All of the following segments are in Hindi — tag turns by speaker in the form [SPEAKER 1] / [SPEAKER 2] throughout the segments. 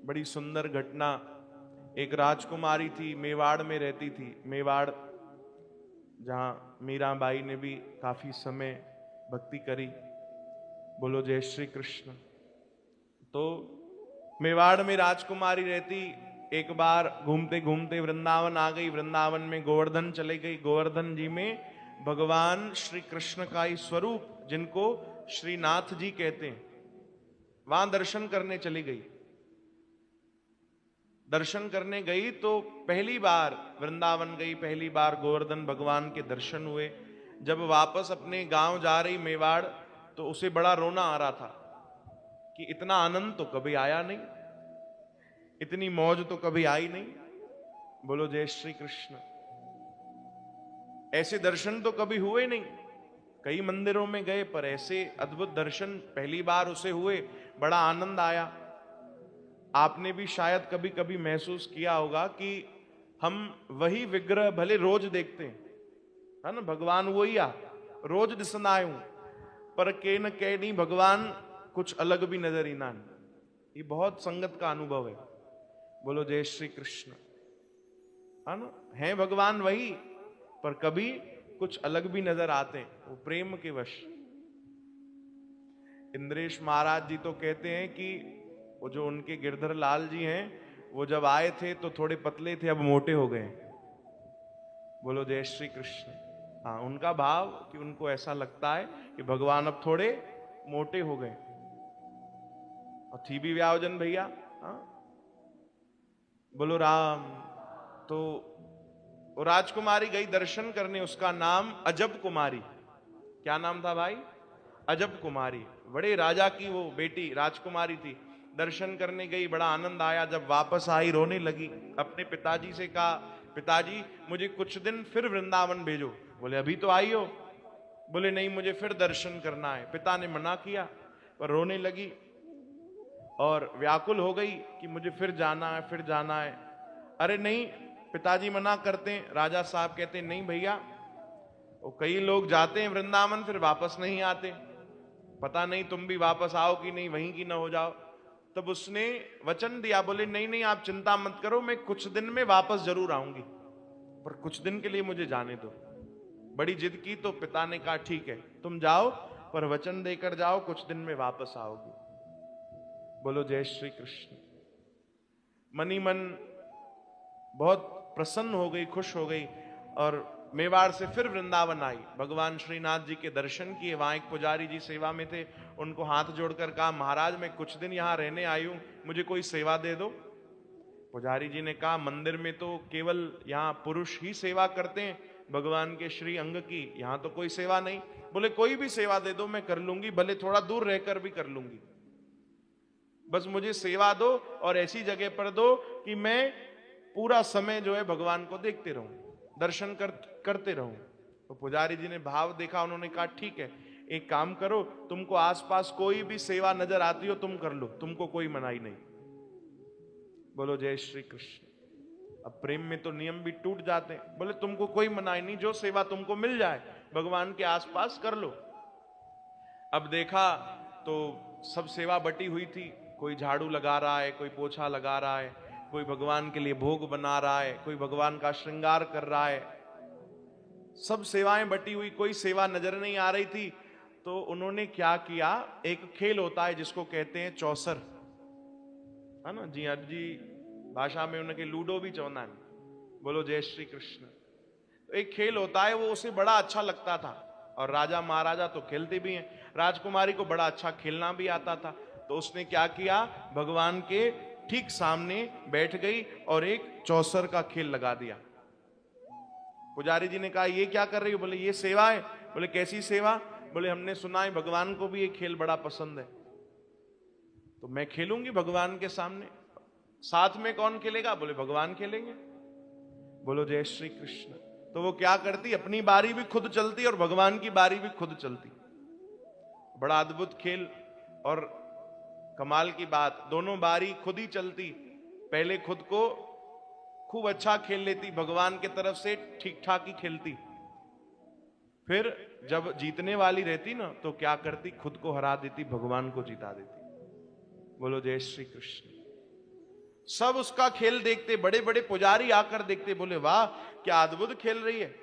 [SPEAKER 1] बड़ी सुंदर घटना। एक राजकुमारी थी, मेवाड़ में रहती थी। मेवाड़ जहां मीराबाई ने भी काफी समय भक्ति करी। बोलो जय श्री कृष्ण। तो मेवाड़ में राजकुमारी रहती। एक बार घूमते घूमते वृंदावन आ गई। वृंदावन में गोवर्धन चले गई। गोवर्धन जी में भगवान श्री कृष्ण का ही स्वरूप, जिनको श्रीनाथ जी कहते हैं, वहां दर्शन करने चली गई। दर्शन करने गई तो पहली बार वृंदावन गई, पहली बार गोवर्धन भगवान के दर्शन हुए। जब वापस अपने गांव जा रही मेवाड़, तो उसे बड़ा रोना आ रहा था कि इतना आनंद तो कभी आया नहीं, इतनी मौज तो कभी आई नहीं। बोलो जय श्री कृष्ण। ऐसे दर्शन तो कभी हुए नहीं। कई मंदिरों में गए, पर ऐसे अद्भुत दर्शन पहली बार उसे हुए। बड़ा आनंद आया। आपने भी शायद कभी कभी महसूस किया होगा कि हम वही विग्रह भले रोज देखते हैं, है ना, भगवान वही आ रोज दिसंदा आयूं, पर के न के नहीं भगवान कुछ अलग भी नजर ही ना। ये बहुत संगत का अनुभव है। बोलो जय श्री कृष्ण। है ना, है भगवान वही, पर कभी कुछ अलग भी नजर आते हैं, वो प्रेम के वश। इंद्रेश महाराज जी तो कहते हैं कि वो जो उनके गिरधर लाल जी हैं, वो जब आए थे तो थोड़े पतले थे, अब मोटे हो गए। बोलो जय श्री कृष्ण। हाँ, उनका भाव कि उनको ऐसा लगता है कि भगवान अब थोड़े मोटे हो गए। और थी भी व्यावजन भैया। हाँ, बोलो राम। तो वो राजकुमारी गई दर्शन करने, उसका नाम अजब कुमारी। क्या नाम था भाई? अजब कुमारी। बड़े राजा की वो बेटी राजकुमारी थी। दर्शन करने गई, बड़ा आनंद आया। जब वापस आई रोने लगी। अपने पिताजी से कहा, पिताजी मुझे कुछ दिन फिर वृंदावन भेजो। बोले अभी तो आई हो। बोले नहीं, मुझे फिर दर्शन करना है। पिता ने मना किया, पर रोने लगी और व्याकुल हो गई कि मुझे फिर जाना है, फिर जाना है। अरे नहीं, पिताजी मना करते हैं। राजा साहब कहते हैं नहीं भैया, वो कई लोग जाते हैं वृंदावन फिर वापस नहीं आते, पता नहीं तुम भी वापस आओ कि नहीं, वहीं की ना हो जाओ। तब उसने वचन दिया, बोले नहीं नहीं आप चिंता मत करो, मैं कुछ दिन में वापस जरूर आऊंगी, पर कुछ दिन के लिए मुझे जाने दो। बड़ी जिद की तो पिता ने कहा ठीक है तुम जाओ, पर वचन देकर जाओ, कुछ दिन में वापस आओगी। बोलो जय श्री कृष्ण। मनी मन बहुत प्रसन्न हो गई, खुश हो गई, और मेवाड़ से फिर वृंदावन आई। भगवान श्रीनाथ जी के दर्शन किए। वहां एक पुजारी जी सेवा में थे, उनको हाथ जोड़कर कहा महाराज मैं कुछ दिन यहां रहने आई हूं, मुझे कोई सेवा दे दो। पुजारी जी ने कहा मंदिर में तो केवल यहां पुरुष ही सेवा करते हैं भगवान के श्री अंग की, यहां तो कोई सेवा नहीं। बोले कोई भी सेवा दे दो मैं कर लूंगी, भले थोड़ा दूर रहकर भी कर लूंगी, बस मुझे सेवा दो और ऐसी जगह पर दो कि मैं पूरा समय जो है भगवान को देखते रहूं, दर्शन करते रहूं। तो पुजारी जी ने भाव देखा, उन्होंने कहा ठीक है एक काम करो, तुमको आसपास कोई भी सेवा नजर आती हो तुम कर लो, तुमको कोई मनाही नहीं। बोलो जय श्री कृष्ण। अब प्रेम में तो नियम भी टूट जाते हैं। बोले तुमको कोई मनाही नहीं, जो सेवा तुमको मिल जाए भगवान के आसपास कर लो। अब देखा तो सब सेवा बटी हुई थी, कोई झाड़ू लगा रहा है, कोई पोछा लगा रहा है, कोई भगवान के लिए भोग बना रहा है, कोई भगवान का श्रृंगार कर रहा है। सब सेवाएं बटी हुई, कोई सेवा नजर नहीं आ रही थी। तो उन्होंने क्या किया, एक खेल होता है जिसको कहते हैं चौसर, है ना जी, अजी भाषा में उनके लूडो भी चौना है। बोलो जय श्री कृष्ण। तो एक खेल होता है, वो उसे बड़ा अच्छा लगता था, और राजा महाराजा तो खेलते भी हैं। राजकुमारी को बड़ा अच्छा खेलना भी आता था। तो उसने क्या किया, भगवान के ठीक सामने बैठ गई और एक चौसर का खेल लगा दिया। पुजारी जी ने कहा ये क्या कर रही हो? बोले ये सेवा है। बोले कैसी सेवा? बोले हमने सुना है भगवान को भी ये खेल बड़ा पसंद है, तो मैं खेलूंगी भगवान के सामने। साथ में कौन खेलेगा? बोले भगवान खेलेंगे। बोलो जय श्री कृष्ण। तो वो क्या करती, अपनी बारी भी खुद चलती और भगवान की बारी भी खुद चलती। बड़ा अद्भुत खेल, और कमाल की बात, दोनों बारी खुद ही चलती। पहले खुद को खूब अच्छा खेल लेती, भगवान के तरफ से ठीक ठाक ही खेलती। फिर जब जीतने वाली रहती ना, तो क्या करती, खुद को हरा देती, भगवान को जिता देती। बोलो जय श्री कृष्ण। सब उसका खेल देखते, बड़े बड़े पुजारी आकर देखते, बोले वाह क्या अद्भुत खेल रही है,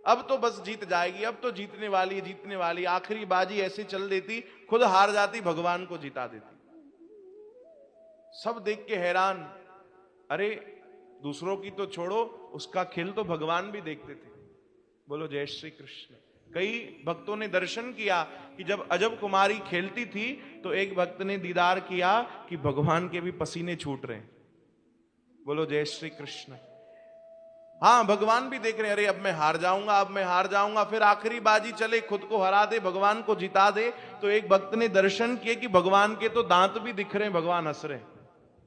[SPEAKER 1] अब तो बस जीत जाएगी, अब तो जीतने वाली है, जीतने वाली। आखिरी बाजी ऐसे चल देती, खुद हार जाती, भगवान को जिता देती। सब देख के हैरान, अरे दूसरों की तो छोड़ो, उसका खेल तो भगवान भी देखते थे। बोलो जय श्री कृष्ण। कई भक्तों ने दर्शन किया कि जब अजब कुमारी खेलती थी तो एक भक्त ने दीदार किया कि भगवान के भी पसीने छूट रहे हैं। बोलो जय श्री कृष्ण। हाँ, भगवान भी देख रहे हैं, अरे अब मैं हार जाऊंगा, अब मैं हार जाऊंगा। फिर आखिरी बाजी चले, खुद को हरा दे, भगवान को जिता दे। तो एक भक्त ने दर्शन किए कि भगवान के तो दांत भी दिख रहे हैं, भगवान हंस रहे हैं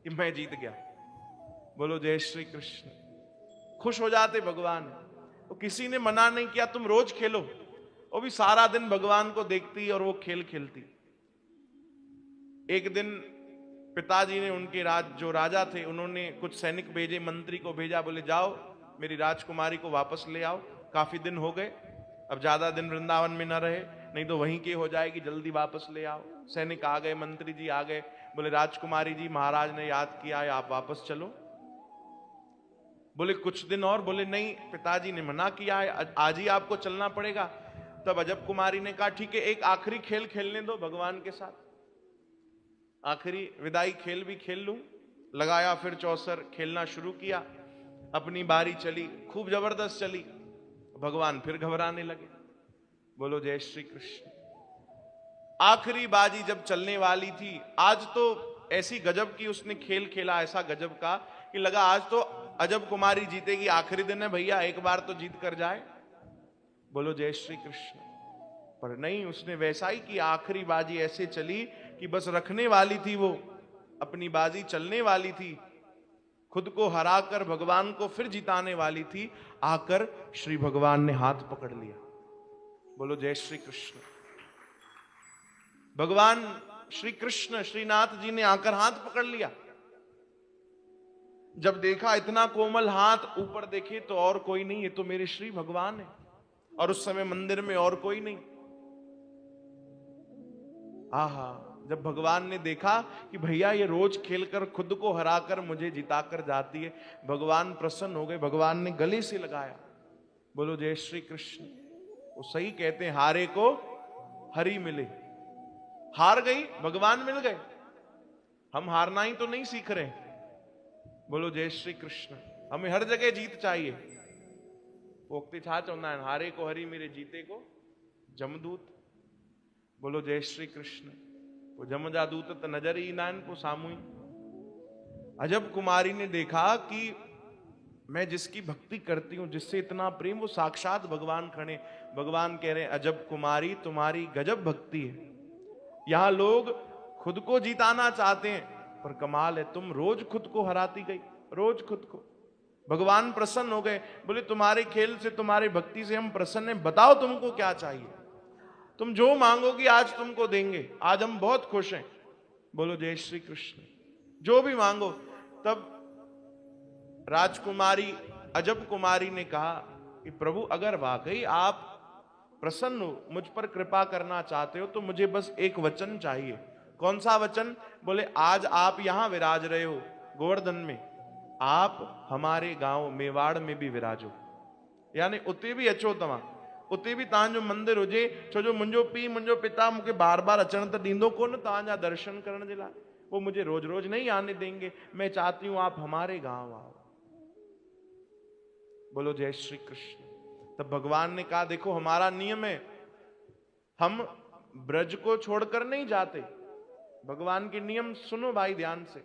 [SPEAKER 1] कि मैं जीत गया। बोलो जय श्री कृष्ण। खुश हो जाते भगवान। तो किसी ने मना नहीं किया, तुम रोज खेलो। वो भी सारा दिन भगवान को देखती और वो खेल खेलती। एक दिन पिताजी ने उनके जो राजा थे, उन्होंने कुछ सैनिक भेजे, मंत्री को भेजा, बोले जाओ मेरी राजकुमारी को वापस ले आओ, काफी दिन हो गए, अब ज्यादा दिन वृंदावन में न रहे, नहीं तो वहीं की हो जाएगी, जल्दी वापस ले आओ। सैनिक आ गए, मंत्री जी आ गए, बोले राजकुमारी जी महाराज ने याद किया है, आप वापस चलो। बोले कुछ दिन और, बोले नहीं पिताजी ने मना किया है, आज ही आपको चलना पड़ेगा। तब अजब कुमारी ने कहा ठीक है, एक आखिरी खेल खेलने दो भगवान के साथ, आखिरी विदाई खेल भी खेल लूं। लगाया फिर चौसर, खेलना शुरू किया। अपनी बारी चली, खूब जबरदस्त चली, भगवान फिर घबराने लगे। बोलो जय श्री कृष्ण। आखिरी बाजी जब चलने वाली थी, आज तो ऐसी गजब की उसने खेल खेला, ऐसा गजब का कि लगा आज तो अजब कुमारी जीतेगी, आखिरी दिन है भैया, एक बार तो जीत कर जाए। बोलो जय श्री कृष्ण। पर नहीं, उसने वैसा ही कि आखिरी बाजी ऐसे चली कि बस रखने वाली थी वो, अपनी बाजी चलने वाली थी, खुद को हराकर भगवान को फिर जिताने वाली थी। आकर श्री भगवान ने हाथ पकड़ लिया। बोलो जय श्री कृष्ण। भगवान श्री कृष्ण श्रीनाथ जी ने आकर हाथ पकड़ लिया। जब देखा इतना कोमल हाथ, ऊपर देखे तो और कोई नहीं, ये तो मेरे श्री भगवान है। और उस समय मंदिर में और कोई नहीं। आहा, जब भगवान ने देखा कि भैया ये रोज खेलकर खुद को हराकर मुझे जिताकर जाती है, भगवान प्रसन्न हो गए। भगवान ने गले से लगाया। बोलो जय श्री कृष्ण। वो सही कहते हैं, हारे को हरि मिले। हार गई, भगवान मिल गए। हम हारना ही तो नहीं सीख रहे। बोलो जय श्री कृष्ण। हमें हर जगह जीत चाहिए। पोक्ति छा चौंदा है, हारे को हरि मिले, जीते को जमदूत। बोलो जय श्री कृष्ण। वो जमजा दूत त नजर ही ना को सामूही। अजब कुमारी ने देखा कि मैं जिसकी भक्ति करती हूं, जिससे इतना प्रेम, वो साक्षात भगवान खड़े। भगवान कह रहे हैं, अजब कुमारी तुम्हारी गजब भक्ति है। यहां लोग खुद को जिताना चाहते हैं, पर कमाल है, तुम रोज खुद को हराती गई, रोज खुद को। भगवान प्रसन्न हो गए। बोले तुम्हारे खेल से, तुम्हारे भक्ति से हम प्रसन्न हैं, बताओ तुमको क्या चाहिए, तुम जो मांगोगी आज तुमको देंगे, आज हम बहुत खुश हैं। बोलो जय श्री कृष्ण। जो भी मांगो। तब राजकुमारी अजब कुमारी ने कहा कि प्रभु अगर वाकई आप प्रसन्न हो, मुझ पर कृपा करना चाहते हो, तो मुझे बस एक वचन चाहिए। कौन सा वचन? बोले आज आप यहां विराज रहे हो गोवर्धन में, आप हमारे गांव मेवाड़ में भी विराजो, यानी उते भी अचो, तव्हां उते भी तव्हांजो मंदिर हुजे। छो जो मुंहिंजो पीउ मुंहिंजो पिता मूंखे बार बार अचण त ॾींदो कोन तव्हांजा दर्शन करण जे लाइ, वो मुझे रोज रोज नहीं आने देंगे। मैं चाहती हूं आप हमारे गांव आओ। बोलो जय श्री कृष्ण। तब भगवान ने कहा देखो हमारा नियम है, हम ब्रज को छोड़कर नहीं जाते। भगवान के नियम सुनो भाई ध्यान से।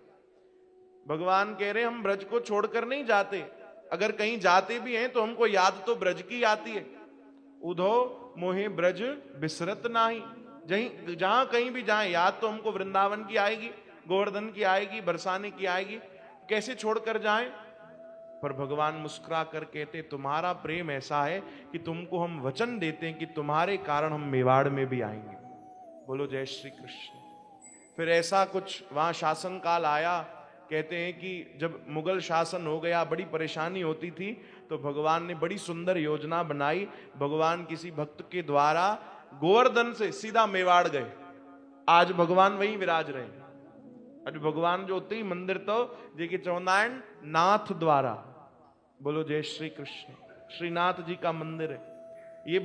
[SPEAKER 1] भगवान कह रहे हम ब्रज को छोड़कर नहीं जाते, अगर कहीं जाते भी हैं तो हमको याद तो ब्रज की आती है। उधो मोहे ब्रज बिसरत नाही, जहां कहीं भी जाए याद तो हमको वृंदावन की आएगी, गोवर्धन की आएगी, बरसाने की आएगी, कैसे छोड़कर जाएं। पर भगवान मुस्कुरा कर कहते तुम्हारा प्रेम ऐसा है कि तुमको हम वचन देते हैं कि तुम्हारे कारण हम मेवाड़ में भी आएंगे। बोलो जय श्री कृष्ण। फिर ऐसा कुछ वहां शासन काल आया, कहते हैं कि जब मुगल शासन हो गया, बड़ी परेशानी होती थी, तो भगवान ने बड़ी सुंदर योजना बनाई। भगवान किसी भक्त के द्वारा गोवर्धन से सीधा मेवाड़ गए। आज भगवान वहीं विराज रहे। अॼु भगवान जो उते ही मंदिर तो जेके चवंदा आहिनि नाथ द्वारा। बोलो जय श्री कृष्ण। श्रीनाथ जी का मंदिर है ये।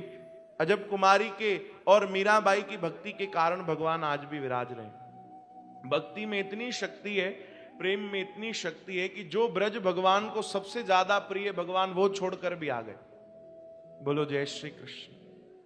[SPEAKER 1] अजब कुमारी के और मीराबाई की भक्ति के कारण भगवान आज भी विराज रहे हैं। भक्ति में इतनी शक्ति है, प्रेम में इतनी शक्ति है कि जो ब्रज भगवान को सबसे ज्यादा प्रिय भगवान वो छोड़कर भी आ गए। बोलो जय श्री कृष्ण।